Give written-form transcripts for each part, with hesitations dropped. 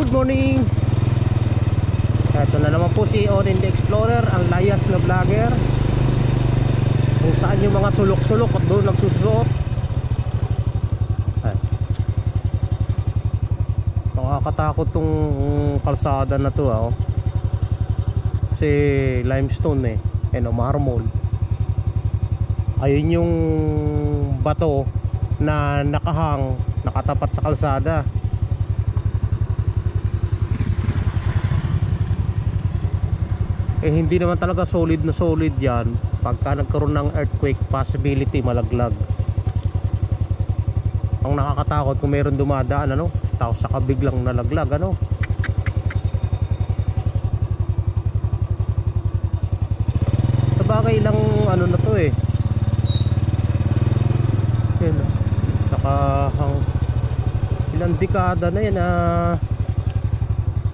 Good morning. Ito na naman po si Orin the Explorer, ang layas na vlogger, kung saan yung mga sulok-sulok at doon nagsusuot. Nakakatakot tong kalsada na to kasi limestone marmol. Ayun yung bato na nakatapat sa kalsada. Hindi naman talaga solid na solid yan. Pagka nagkaroon ng earthquake, possibility malaglag. Ang nakakatakot kung mayroon dumadaan tapos saka biglang nalaglag Sabagay lang na to Yan, ilang dekada na yan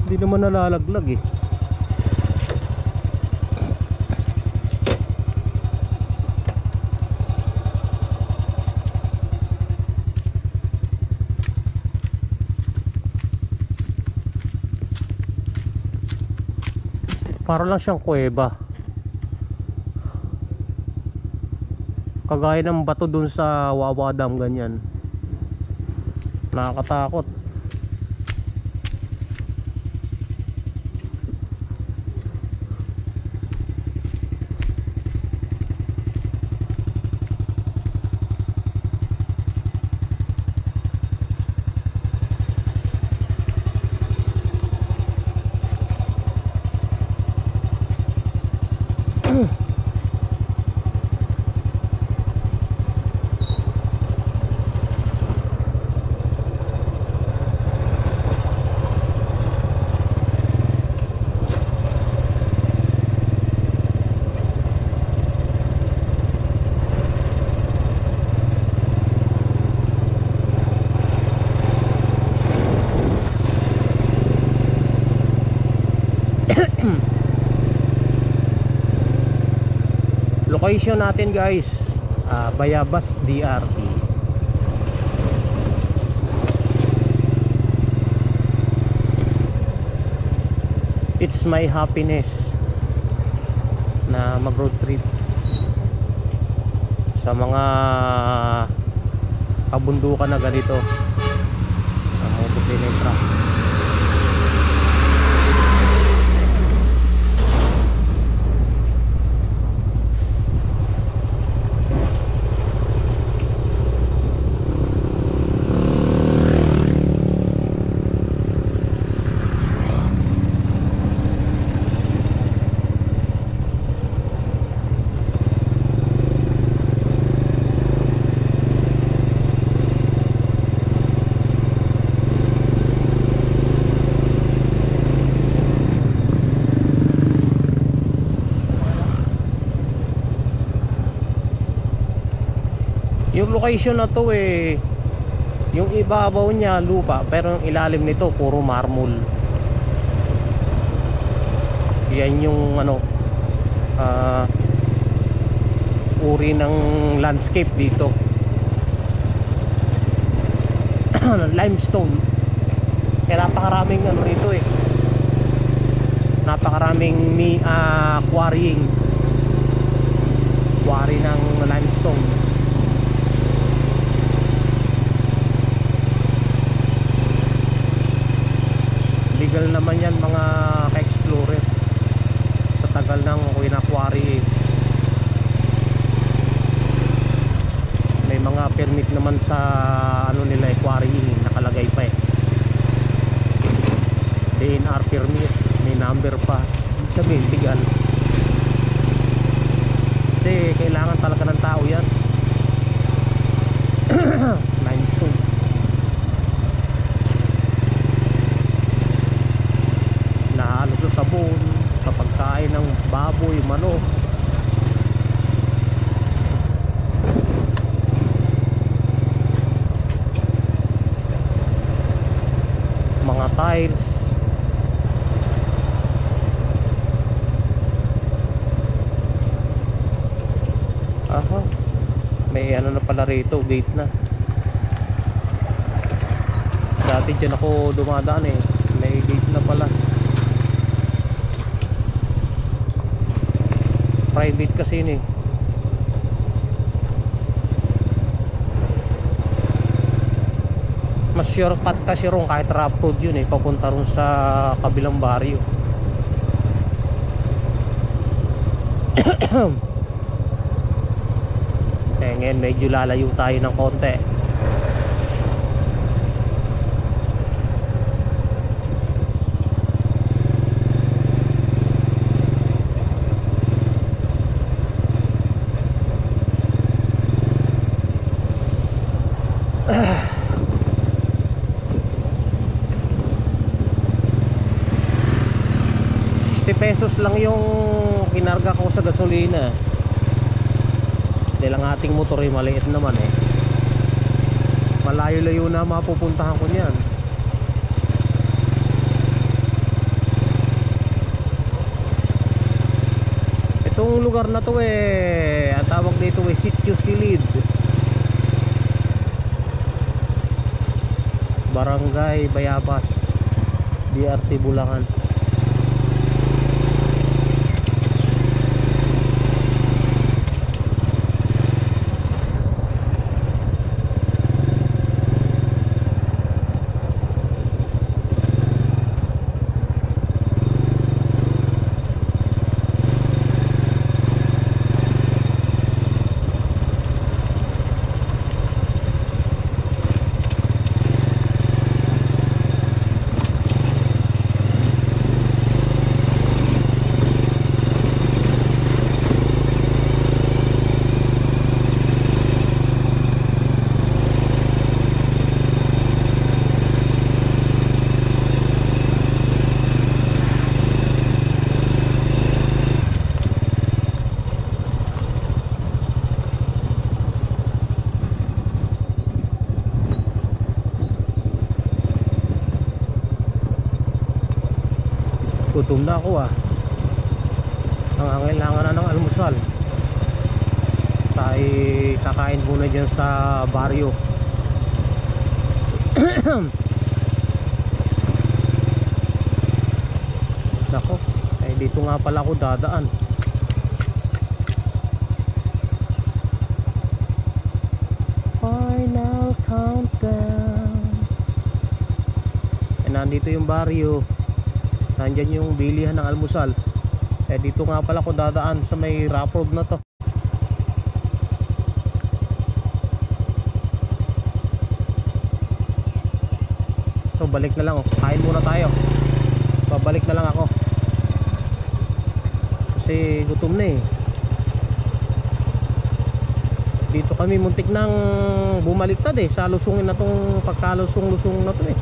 hindi naman nalalaglag Para lang siyang kuweba, kagaya ng bato dun sa Wawa Dam, ganyan. Nakakatakot. Location natin guys, Bayabas DRT. It's my happiness na mag road trip sa mga kabundukan na ganito, ang mga truck. Yung location na to yung ibabaw niya lupa, pero yung ilalim nito puro marmol. Yan yung uri ng landscape dito. Limestone. Kaya napakaraming dito napakaraming quarrying. Quarry ng limestone. Legal naman yan mga ka-explorer, sa tagal ng quarry may mga permit naman sa nila quarrying, nakalagay pa DNR permit, may number pa. Ibig sabihin legal, kasi kailangan talaga ng tao yan. Limestone. Sa sabon, sa pagkain ng baboy, manok. Mga tiles. May na pala rito, gate na. Dati dyan ako dumadaan may na pala. Private kasi yun eh. Mas shortcut kasi ron kahit rough road yun eh, papunta ron sa kabilang baryo. Eh ngayon medyo lalayo tayo ng konti. Pesos lang yung kinarga ko sa gasolina. Dahil ang ating motor ay maliit naman eh. Malayo-layo na mapupuntahan ko niyan. Itong lugar na to eh, ang tawag dito eh Sitio Silid, Barangay Bayabas, DRT Bulacan. Gutom na ako ah. Nangangailangan na ng almusal. Tayo kakain muna dyan sa baryo. Nako, eh dito nga pala ako dadaan. Final countdown. Eh nandito yung baryo. Nandyan yung bilihan ng almusal. Eh dito nga pala ko dadaan sa may rough road na to. So balik na lang oh. Kain muna tayo. Babalik na lang ako. Kasi gutom na eh. Dito kami muntik nang bumaliktad eh. Sa lusungin na tong pagkalusong-lusong na to eh.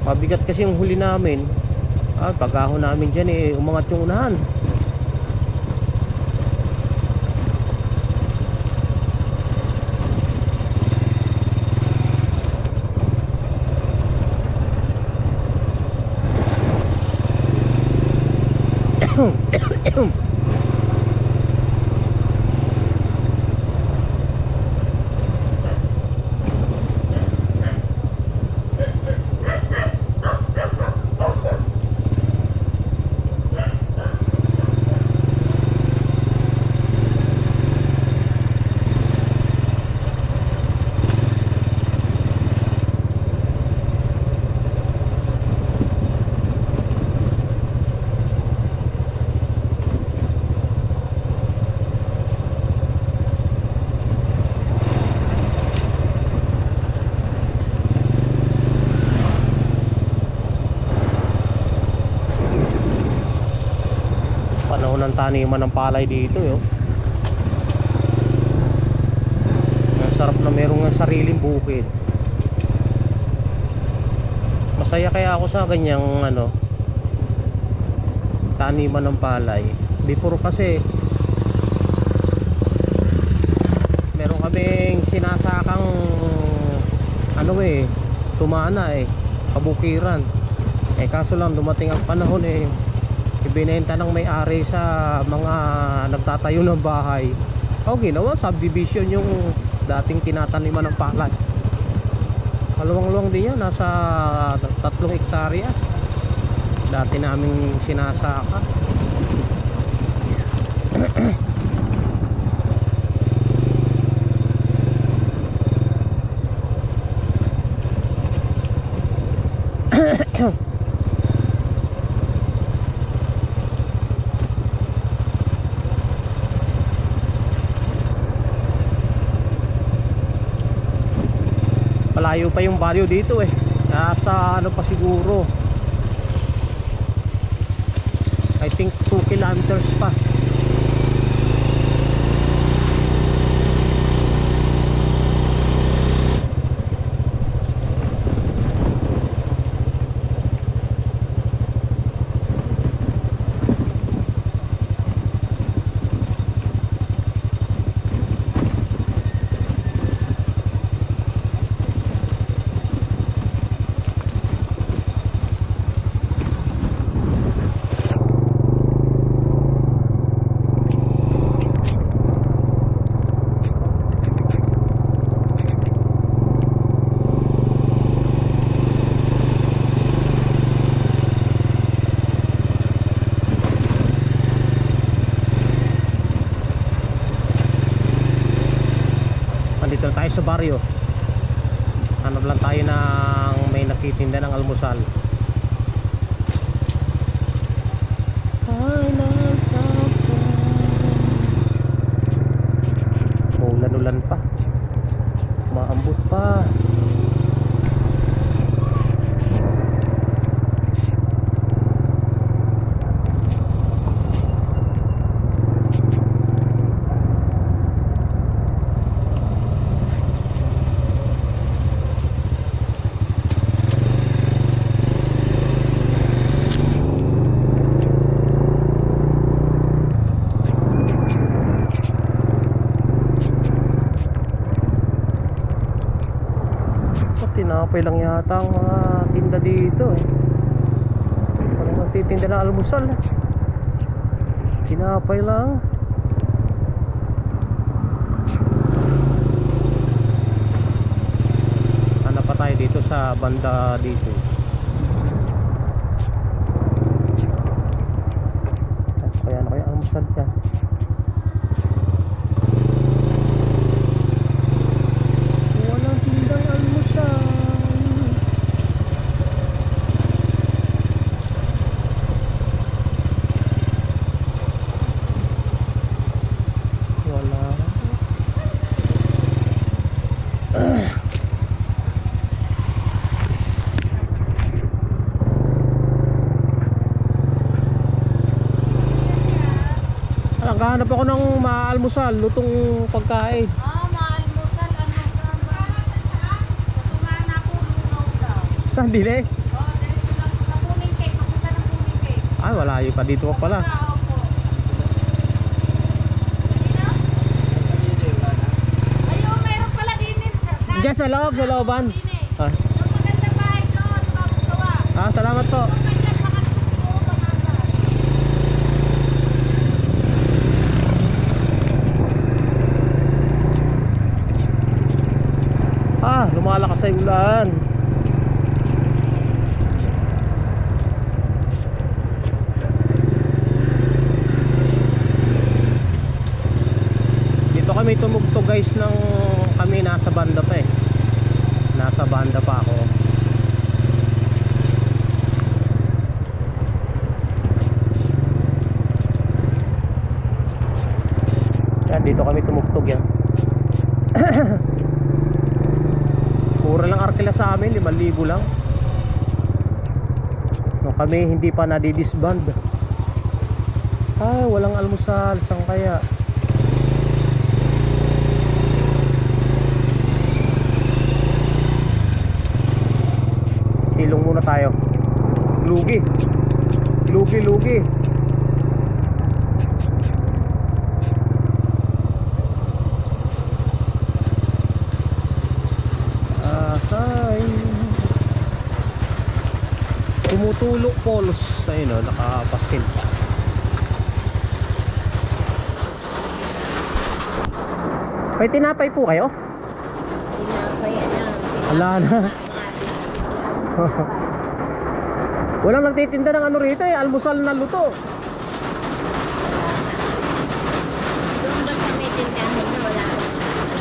Mabigat kasi yung huli namin. Pag-ahon namin dyan eh, umangat yung unahan. Ng taniman ng palay dito yo. Ang sarap na merong sariling bukid. Masaya kaya ako sa ganyang ano, taniman ng palay. Before kasi meron kaming sinasakang ano eh, tumana eh, kabukiran. Eh kaso lang dumating ang panahon eh, ibinenta ng may-ari sa mga nagtatayo ng bahay. O ginawa subdivision yung dating tinataniman ng palay. Maluwang-luwang din yan, nasa 3 hektarya. Dati naming sinasaka. Malayo pa yung baryo dito eh. Nasa ano pa siguro, I think 2 kilometers pa. Dito tayo sa baryo. Hanap lang tayo ng may nakitinda ng almusal. Ulan-ulan pa. Maambot pa. Tinapay lang yata ang mga tinda dito eh. Walang magtitinda ng almusal. Tinapay lang. Hanap pa tayo dito sa banda dito. Kaya ano kaya almusal yan? Walang tindang almusal. Naghahanap ako ng maalmusal, lutong pagkain. Maalmusal, ano sa Tumana po, lugaw daw. Saan din eh? Dito lang sa Pumingkay, papunta ng Pumingkay. Ay, malayo pa dito pa pala. Ayun, meron pala din Diyan sa loob, sa looban. Ah, yung maganda bahay doon, gawa. salamat po. Lumalakas sa ulan. Dito kami tumugtog guys ng kami nasa banda pa eh. Nasa banda pa ako. Yan, dito kami tumugtog yan. Mura lang arkila sa amin, 5,000 lang. No, kami hindi pa nadidisband. Ay, walang almusal, saan kaya? Silong muna tayo. Lugi. Lugi. Tumutulok polos. Ayun o, nakapastil pa. May tinapay po kayo? Tinapay, Wala na. Walang nagtitinda ng ano rito eh, almusal na luto. Doon ba sa may tindahan na wala?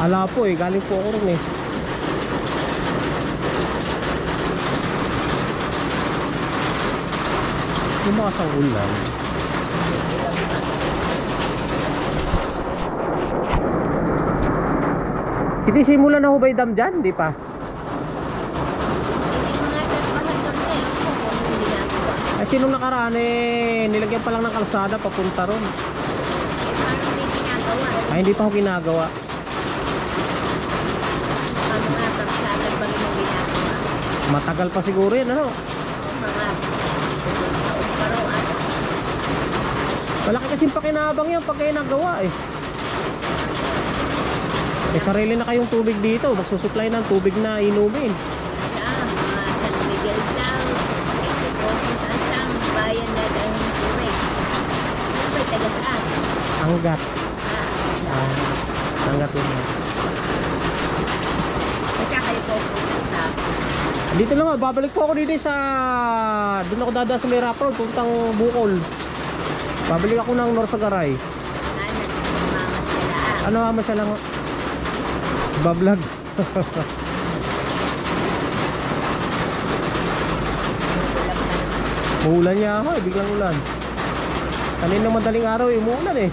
Ala po eh, galing po ako rin eh. Lumakas ang ulan. Hindi simulan na ho ba yung dam dyan? Hindi pa. Hindi mo nga dyan pala doon na yun kung anong ginagawa. Ay sinong nakaraan eh, nilagyan pa lang ng kalsada papunta ron. Eh paano may ginagawa? Ay hindi pa ho ginagawa. Paano nga kapsalan pa rin ang ginagawa? Matagal pa siguro yan ano. Mga taon pa raw ata. Malaki kasing pakinabang yan pag kayo nagawa eh. Eh sarili na kayong tubig dito, magsusupply ng tubig na inumin. Saan? Mga San Miguel daw. Saan? Bayan na dahil ng tubig. Ano ba'y taga saan? Anggat. Ah, Anggat yun. Kaya kayo po pupunta. Dito lang ako, babalik po ako dito sa... Doon ako dadaan sa may Rap Road, puntang Bukol. Babalik ako ng Norsagaray. Mamas sila ah. Ano nga siya lang? Bablog. Uulan niya ako eh, biglang ulan. Kanina madaling araw eh, umuulan eh.